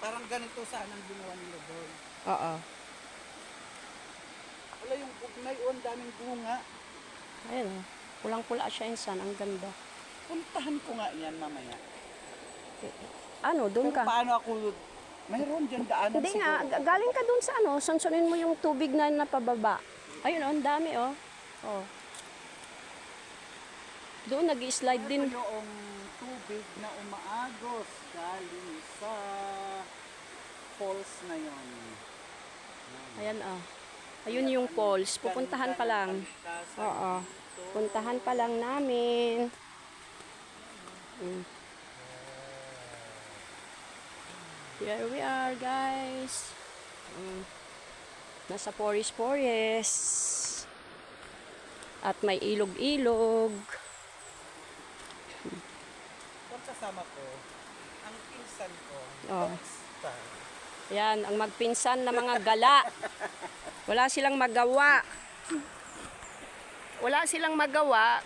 Parang ganito sana ang ginawa nila doon. Oo. Wala yung bugnay, ang daming bunga. Ayun o. Pulang-pula siya insan. Ang ganda. Puntahan ko nga yan mamaya. Ano, doon Pero ka? paano ako, mayroon dyan daanan Hindi siguro. nga, galing ka doon sa ano, sunsunin mo yung tubig na napababa. Ayun o, ang dami o. Oh. Doon nag-slide din. Ito yung tubig na umaagos galing sa falls na yon. Ayan o. Ayun yung falls. Pupuntahan pa lang. Oo. Puntahan pa lang namin. Here we are, guys. Nasa forest. At may ilog-ilog. Kung kasama ko, ang pinsan ko, Oh. basta. Yan, ang magpinsan na mga gala. Wala silang magawa.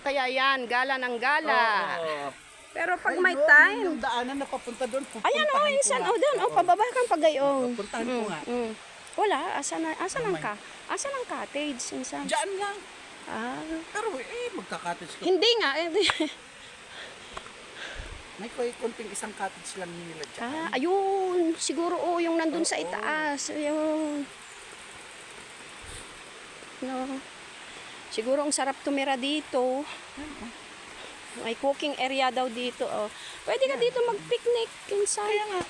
Kaya yan, gala ng gala. Oo. Pero pag Ay, may doon, time. yung daanan na papunta doon, Ayan o, insan. O, doon. O, pababa kang pagayong. Puntahan ko nga. Wala, asan ang cottage, insan? Diyan lang. Ah, Pero magka-cottage ko. hindi nga. May konting isang cottage lang nila dyan. Ayun. Siguro, yung nandun sa itaas. Ayun. No. Siguro, ang sarap tumira dito. May cooking area daw dito. Oh. Pwede ka dito mag-picnic. Kaya nga.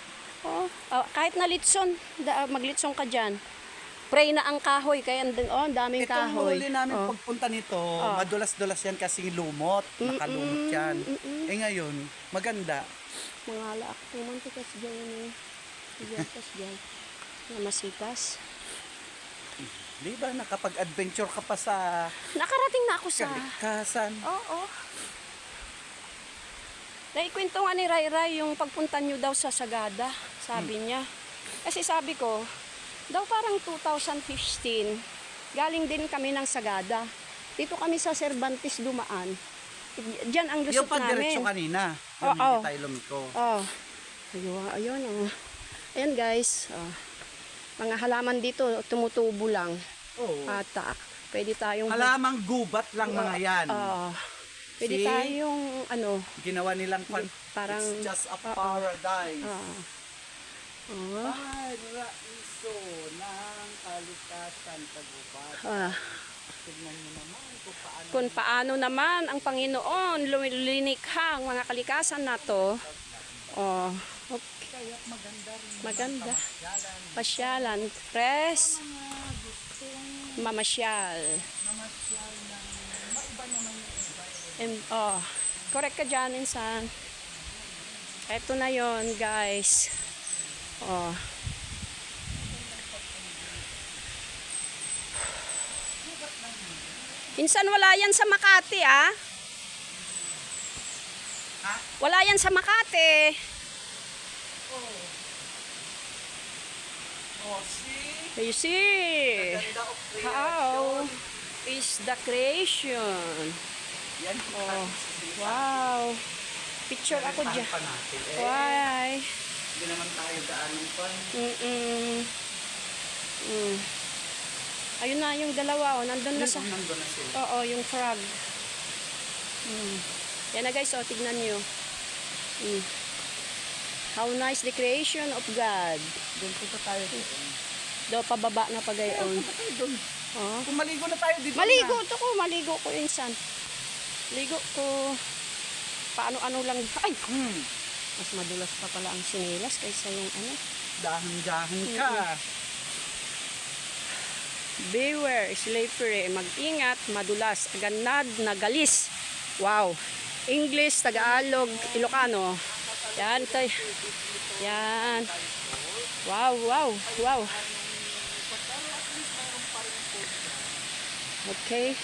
Oh. Kahit na litson. Maglitson ka dyan. Pray na ang kahoy. Kaya ang daming Itong kahoy. huli namin pagpunta nito, madulas-dulas yan kasi lumot. Nakalumot yan. Ngayon, maganda. Mga laak. Pumantikas dyan. Pumantikas dyan. Masitas. Di ba nakapag-adventure ka pa sa Nakarating na ako sa... kalikasan? Oo. Naikwento nga ni Ray Ray yung pagpunta nyo daw sa Sagada, sabi niya. Kasi sabi ko, daw parang 2015, galing din kami ng Sagada. Dito kami sa Cervantes dumaan. Diyan ang lusot Yung pagdiretso namin. kanina, yung hindi tayo lumiko. Oh. Ayun. Ayan guys. Mga halaman dito, tumutubo lang. At pwede tayong... Halamang gubat lang mga yan. Pwede tayong Ginawa nilang parang it's just a paradise. Oh. Paraiso ng kalikasan tagubat. Tignan niyo naman Kung paano naman ang Panginoon linikha ang mga kalikasan na to. Oh. Okay. Kaya maganda rin. Maganda. Pasyalan. Fresh. Mamasyal. Mamasyal ng maiba naman yung Correct ka dyan, insan. Eto na yon guys. Insan, wala yan sa Makati, ah. Wala yan sa Makati. see? You see? Ganda of creation. How is the creation? Yan Wow. Picture ako dyan. pa natin. Why? Hindi naman tayo daanin pa. Ayun na yung dalawa, nandun na sa... Nandun na sila. Oo, yung frog. Yan na guys, tignan nyo. How nice the creation of God. Doon punta tayo. Do pababa na pagayon. Punta tayo doon. Kung maligo na tayo dito Maligo ko insan. Ligo ko. Paano-ano lang. Ay! Mas madulas pa pala ang sinilas kaysa yung Dahan-dahan ka. Beware, slippery. Mag-ingat, madulas, aganad, nagalis. Wow. English, Tagalog, Ilocano. Yan, yan. Wow. Okay.